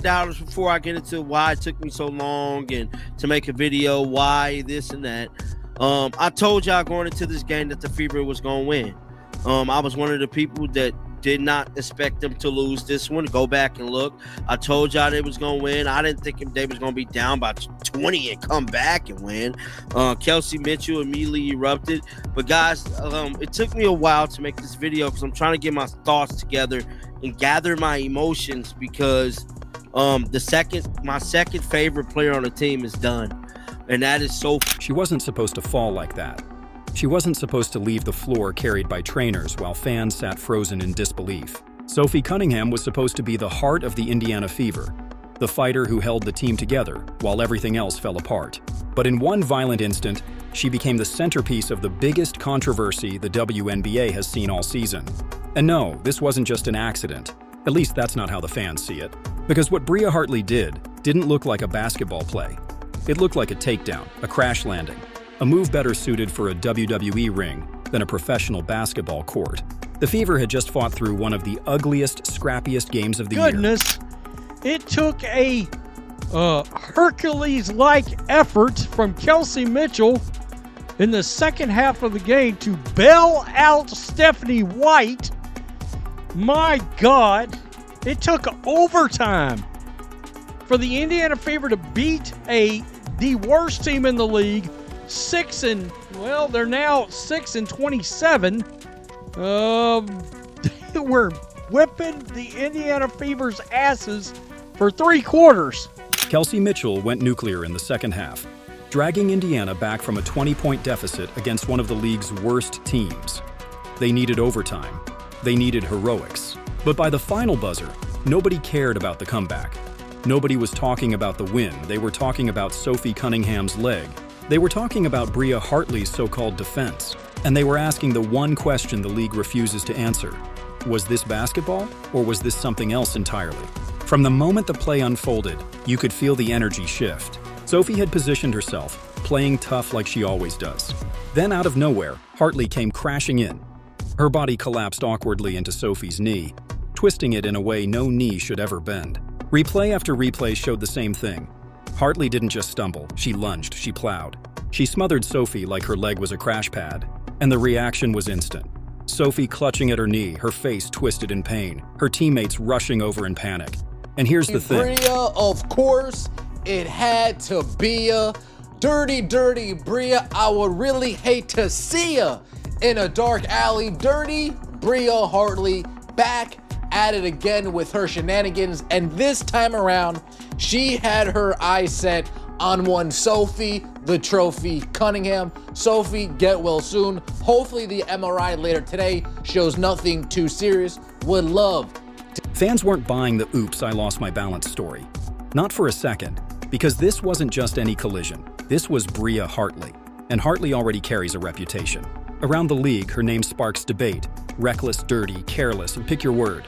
doubters before I get into why it took me so long and to make a video, why this and that. I told y'all going into this game that the Fever was going to win. I was one of the people that did not expect them to lose this one. Go back and look. I told y'all they was going to win. I didn't think they was going to be down by 20 and come back and win. Kelsey Mitchell immediately erupted. But guys, it took me a while to make this video because I'm trying to get my thoughts together and gather my emotions because my second favorite player on the team is done. And that is Sophie. She wasn't supposed to fall like that. She wasn't supposed to leave the floor carried by trainers while fans sat frozen in disbelief. Sophie Cunningham was supposed to be the heart of the Indiana Fever, the fighter who held the team together while everything else fell apart. But in one violent instant, she became the centerpiece of the biggest controversy the WNBA has seen all season. And no, this wasn't just an accident. At least that's not how the fans see it. Because what Bria Hartley didn't look like a basketball play. It looked like a takedown, a crash landing, a move better suited for a WWE ring than a professional basketball court. The Fever had just fought through one of the ugliest, scrappiest games of the year. It took a Hercules-like effort from Kelsey Mitchell in the second half of the game to bail out Stephanie White. My God, it took overtime for the Indiana Fever to beat the worst team in the league. They're now 6-27. We're whipping the Indiana Fever's asses for 3 quarters. Kelsey Mitchell went nuclear in the second half, dragging Indiana back from a 20-point deficit against one of the league's worst teams. They needed overtime. They needed heroics. But by the final buzzer, nobody cared about the comeback. Nobody was talking about the win. They were talking about Sophie Cunningham's leg. They were talking about Bria Hartley's so-called defense. And they were asking the one question the league refuses to answer. Was this basketball, or was this something else entirely? From the moment the play unfolded, you could feel the energy shift. Sophie had positioned herself, playing tough like she always does. Then out of nowhere, Hartley came crashing in. Her body collapsed awkwardly into Sophie's knee, twisting it in a way no knee should ever bend. Replay after replay showed the same thing. Hartley didn't just stumble, she lunged, she plowed. She smothered Sophie like her leg was a crash pad, and the reaction was instant. Sophie clutching at her knee, her face twisted in pain, her teammates rushing over in panic. And here's the thing. Bria, of course, it had to be a dirty Bria. I would really hate to see ya in a dark alley. Dirty Bria Hartley back at it again with her shenanigans, and this time around, she had her eyes set on one Sophie, the trophy Cunningham. Sophie, get well soon. Hopefully the MRI later today shows nothing too serious. Would love to. Fans weren't buying the oops, I lost my balance story. Not for a second, because this wasn't just any collision. This was Bria Hartley, and Hartley already carries a reputation. Around the league, her name sparks debate. Reckless, dirty, careless, and pick your word.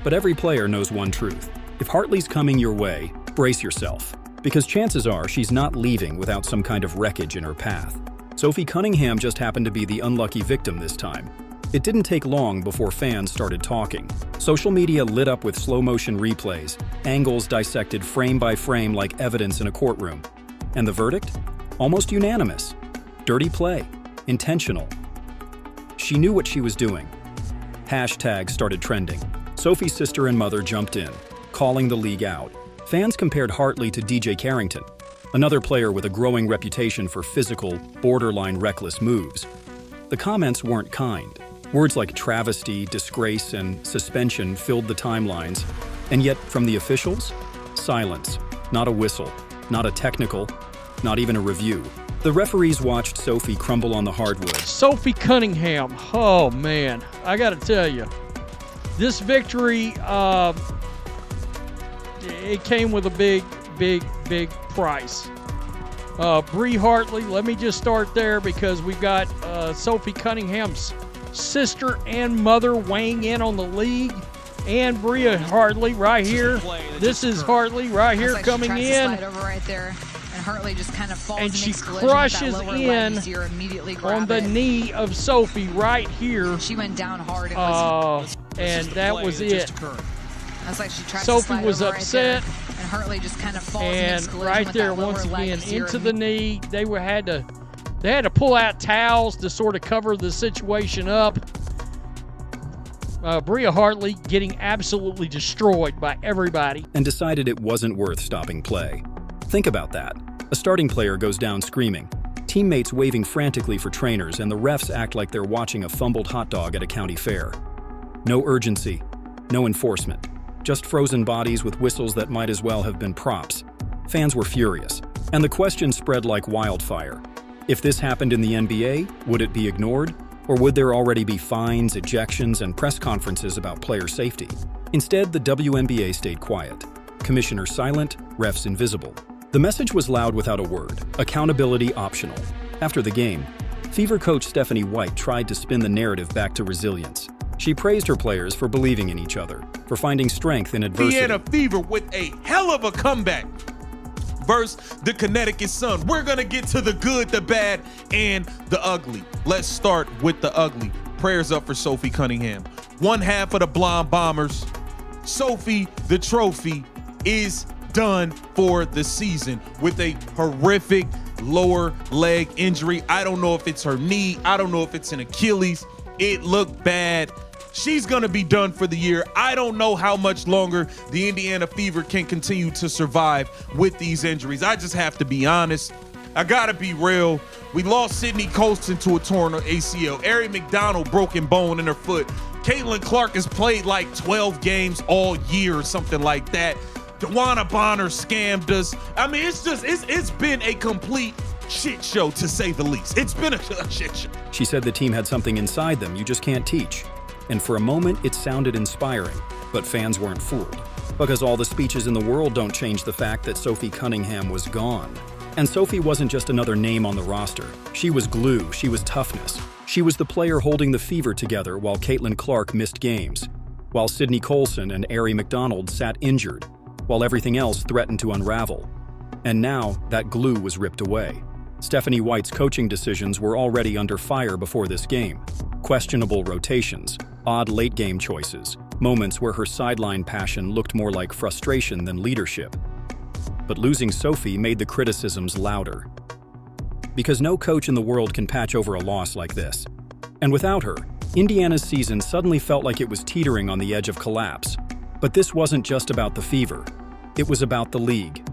But every player knows one truth. If Hartley's coming your way, brace yourself. Because chances are she's not leaving without some kind of wreckage in her path. Sophie Cunningham just happened to be the unlucky victim this time. It didn't take long before fans started talking. Social media lit up with slow-motion replays, angles dissected frame by frame like evidence in a courtroom. And the verdict? Almost unanimous. Dirty play. Intentional. She knew what she was doing. Hashtags started trending. Sophie's sister and mother jumped in, calling the league out. Fans compared Hartley to DJ Carrington, another player with a growing reputation for physical, borderline reckless moves. The comments weren't kind. Words like travesty, disgrace, and suspension filled the timelines. And yet, from the officials, silence. Not a whistle, not a technical, not even a review. The referees watched Sophie crumble on the hardwood. Sophie Cunningham, oh man, I gotta tell you, this victory, it came with a big price. Bria Hartley, let me just start there because we've got Sophie Cunningham's sister and mother weighing in on the league, and Bria Hartley right here. This is Hartley right here coming in. Right there. And Hartley just kind of falls and she crushes in on the knee of Sophie right here. She went down hard. And that was it. Like she tried Sophie was upset. and Hartley just kind of falls in And this collision right with there, that lower once leg again, of Zero. into the knee. They had to pull out towels to sort of cover the situation up. Bria Hartley getting absolutely destroyed by everybody. And decided it wasn't worth stopping play. Think about that. A starting player goes down screaming, teammates waving frantically for trainers, and the refs act like they're watching a fumbled hot dog at a county fair. No urgency, no enforcement, just frozen bodies with whistles that might as well have been props. Fans were furious, and the question spread like wildfire. If this happened in the NBA, would it be ignored? Or would there already be fines, ejections, and press conferences about player safety? Instead, the WNBA stayed quiet. Commissioner silent, refs invisible. The message was loud without a word, accountability optional. After the game, Fever coach Stephanie White tried to spin the narrative back to resilience. She praised her players for believing in each other, for finding strength in adversity. Indiana Fever with a hell of a comeback versus the Connecticut Sun. We're gonna get to the good, the bad, and the ugly. Let's start with the ugly. Prayers up for Sophie Cunningham. One half of the Blonde Bombers. Sophie, the trophy, is done for the season with a horrific lower leg injury. I don't know if it's her knee. I don't know if it's an Achilles. It looked bad. She's going to be done for the year. I don't know how much longer the Indiana Fever can continue to survive with these injuries. I just have to be honest. I got to be real. We lost Sydney Colston to a torn ACL. Ari McDonald broken bone in her foot. Caitlin Clark has played like 12 games all year or something like that. Dewana Bonner scammed us. I mean, it's been a complete shit show, to say the least. It's been a shit show. She said the team had something inside them you just can't teach. And for a moment, it sounded inspiring, but fans weren't fooled. Because all the speeches in the world don't change the fact that Sophie Cunningham was gone. And Sophie wasn't just another name on the roster. She was glue, she was toughness. She was the player holding the Fever together while Caitlin Clark missed games, while Sydney Colson and Ari McDonald sat injured, while everything else threatened to unravel. And now, that glue was ripped away. Stephanie White's coaching decisions were already under fire before this game. Questionable rotations, odd late-game choices, moments where her sideline passion looked more like frustration than leadership. But losing Sophie made the criticisms louder. Because no coach in the world can patch over a loss like this. And without her, Indiana's season suddenly felt like it was teetering on the edge of collapse. But this wasn't just about the Fever. It was about the league.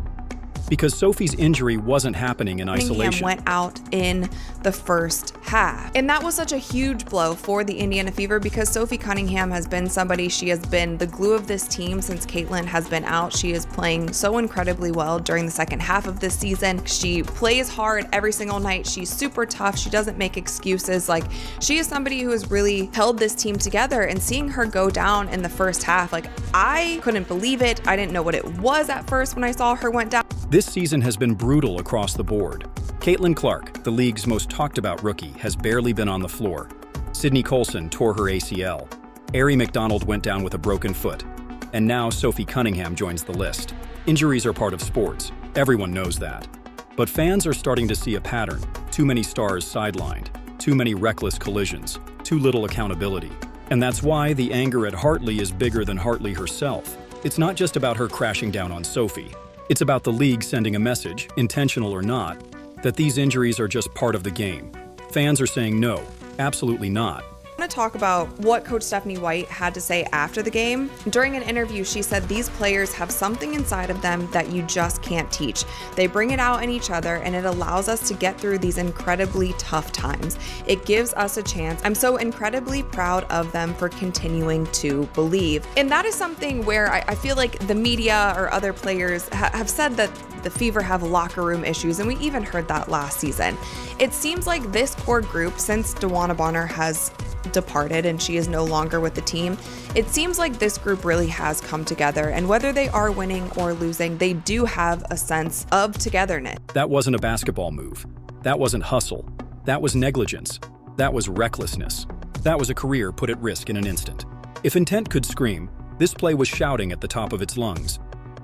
Because Sophie's injury wasn't happening in isolation. Cunningham went out in the first half. And that was such a huge blow for the Indiana Fever because Sophie Cunningham has been somebody, she has been the glue of this team since Caitlin has been out. She is playing so incredibly well during the second half of this season. She plays hard every single night. She's super tough. She doesn't make excuses. Like, she is somebody who has really held this team together, and seeing her go down in the first half, like, I couldn't believe it. I didn't know what it was at first when I saw her went down. This season has been brutal across the board. Caitlin Clark, the league's most talked about rookie, has barely been on the floor. Sydney Colson tore her ACL. Ari McDonald went down with a broken foot. And now Sophie Cunningham joins the list. Injuries are part of sports. Everyone knows that. But fans are starting to see a pattern. Too many stars sidelined. Too many reckless collisions. Too little accountability. And that's why the anger at Hartley is bigger than Hartley herself. It's not just about her crashing down on Sophie. It's about the league sending a message, intentional or not, that these injuries are just part of the game. Fans are saying no, absolutely not. I want to talk about what Coach Stephanie White had to say after the game. During an interview, she said these players have something inside of them that you just can't teach. They bring it out in each other, and it allows us to get through these incredibly tough times. It gives us a chance. I'm so incredibly proud of them for continuing to believe. And that is something where I feel like the media or other players have said that the Fever have locker room issues, and we even heard that last season. It seems like this core group, since Dewana Bonner has departed and she is no longer with the team, it seems like this group really has come together, and whether they are winning or losing, they do have a sense of togetherness. That wasn't a basketball move. That wasn't hustle. That was negligence. That was recklessness. That was a career put at risk in an instant. If intent could scream, this play was shouting at the top of its lungs.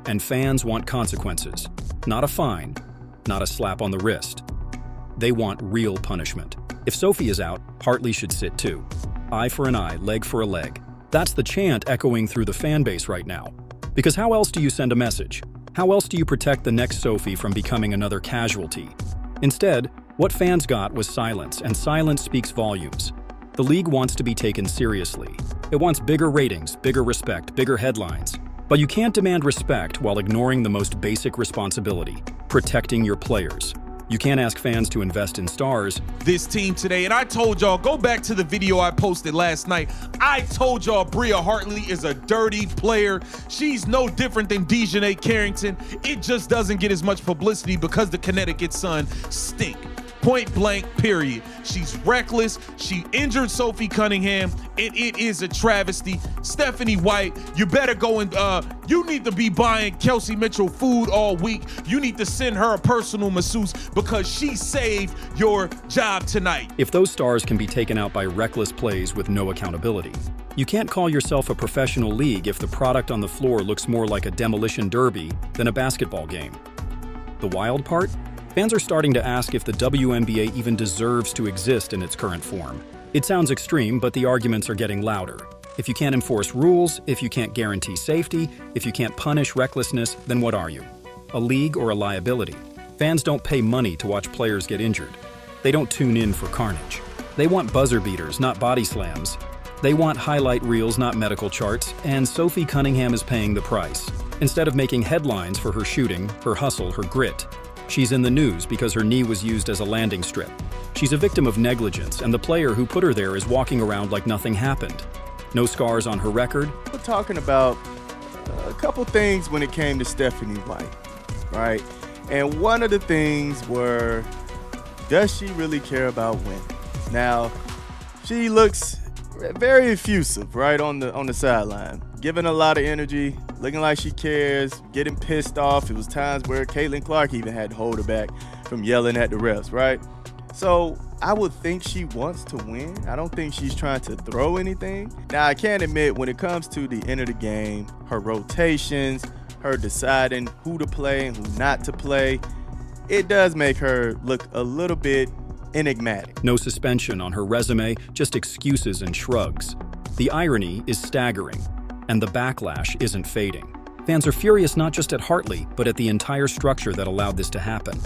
And fans want consequences. Not a fine, not a slap on the wrist. They want real punishment. If Sophie is out, Hartley should sit too. Eye for an eye, leg for a leg. That's the chant echoing through the fan base right now. Because how else do you send a message? How else do you protect the next Sophie from becoming another casualty? Instead, what fans got was silence, and silence speaks volumes. The league wants to be taken seriously. It wants bigger ratings, bigger respect, bigger headlines. But you can't demand respect while ignoring the most basic responsibility, protecting your players. You can't ask fans to invest in stars. This team today, and I told y'all, go back to the video I posted last night. I told y'all Bria Hartley is a dirty player. She's no different than Dejanay Carrington. It just doesn't get as much publicity because the Connecticut Sun stink. Point blank, period. She's reckless. She injured Sophie Cunningham, and it is a travesty. Stephanie White, you better go and you need to be buying Kelsey Mitchell food all week. You need to send her a personal masseuse because she saved your job tonight. If those stars can be taken out by reckless plays with no accountability, you can't call yourself a professional league if the product on the floor looks more like a demolition derby than a basketball game. The wild part? Fans are starting to ask if the WNBA even deserves to exist in its current form. It sounds extreme, but the arguments are getting louder. If you can't enforce rules, if you can't guarantee safety, if you can't punish recklessness, then what are you? A league or a liability? Fans don't pay money to watch players get injured. They don't tune in for carnage. They want buzzer beaters, not body slams. They want highlight reels, not medical charts, and Sophie Cunningham is paying the price. Instead of making headlines for her shooting, her hustle, her grit, she's in the news because her knee was used as a landing strip. She's a victim of negligence, and the player who put her there is walking around like nothing happened. No scars on her record. We're talking about a couple things when it came to Stephanie White, right? And one of the things were, does she really care about winning? Now, she looks very effusive, right, on the sideline, giving a lot of energy, looking like she cares, getting pissed off. It was times where Caitlin Clark even had to hold her back from yelling at the refs, right? So I would think she wants to win. I don't think she's trying to throw anything. Now, I can't admit, when it comes to the end of the game, her rotations, her deciding who to play and who not to play, it does make her look a little bit enigmatic. No suspension on her resume, just excuses and shrugs. The irony is staggering, and the backlash isn't fading. Fans are furious not just at Hartley, but at the entire structure that allowed this to happen.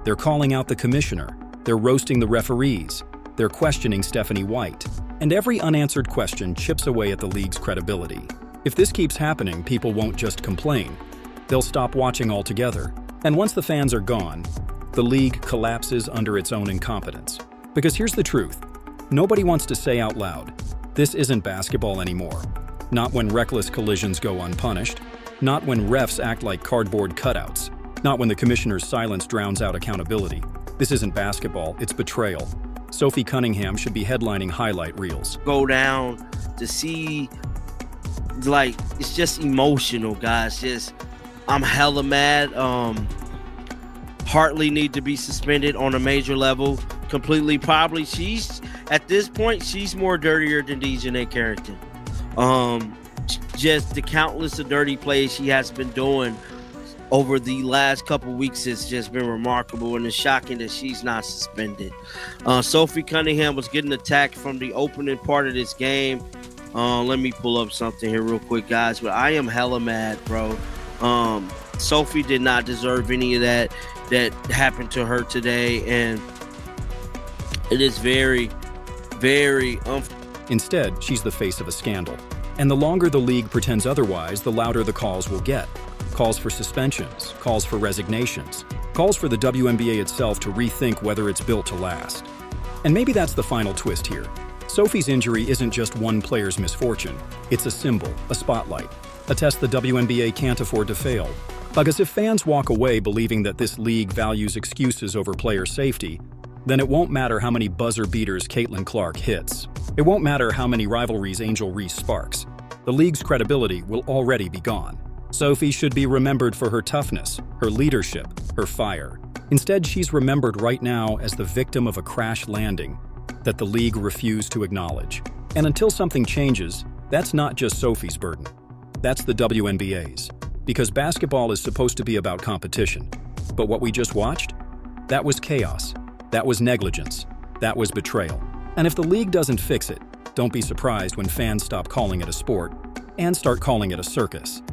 They're calling out the commissioner. They're roasting the referees. They're questioning Stephanie White. And every unanswered question chips away at the league's credibility. If this keeps happening, people won't just complain. They'll stop watching altogether. And once the fans are gone, the league collapses under its own incompetence. Because here's the truth. Nobody wants to say out loud, this isn't basketball anymore. Not when reckless collisions go unpunished. Not when refs act like cardboard cutouts. Not when the commissioner's silence drowns out accountability. This isn't basketball, it's betrayal. Sophie Cunningham should be headlining highlight reels. Go down to see, like, it's just emotional, guys. Just, I'm hella mad. Hartley need to be suspended on a major level completely. Probably she's, at this point, she's more dirtier than Dejanay Carrington. Just the countless of dirty plays she has been doing over the last couple weeks has just been remarkable, and it's shocking that she's not suspended. Sophie Cunningham was getting attacked from the opening part of this game. Let me pull up something here real quick, guys, but I am hella mad, bro. Sophie did not deserve any of that happened to her today, and it is very, very Instead, she's the face of a scandal. And the longer the league pretends otherwise, the louder the calls will get. Calls for suspensions, calls for resignations, calls for the WNBA itself to rethink whether it's built to last. And maybe that's the final twist here. Sophie's injury isn't just one player's misfortune. It's a symbol, a spotlight, a test the WNBA can't afford to fail. Because if fans walk away believing that this league values excuses over player safety, then it won't matter how many buzzer beaters Caitlin Clark hits. It won't matter how many rivalries Angel Reese sparks. The league's credibility will already be gone. Sophie should be remembered for her toughness, her leadership, her fire. Instead, she's remembered right now as the victim of a crash landing that the league refused to acknowledge. And until something changes, that's not just Sophie's burden. That's the WNBA's. Because basketball is supposed to be about competition. But what we just watched? That was chaos. That was negligence. That was betrayal. And if the league doesn't fix it, don't be surprised when fans stop calling it a sport and start calling it a circus.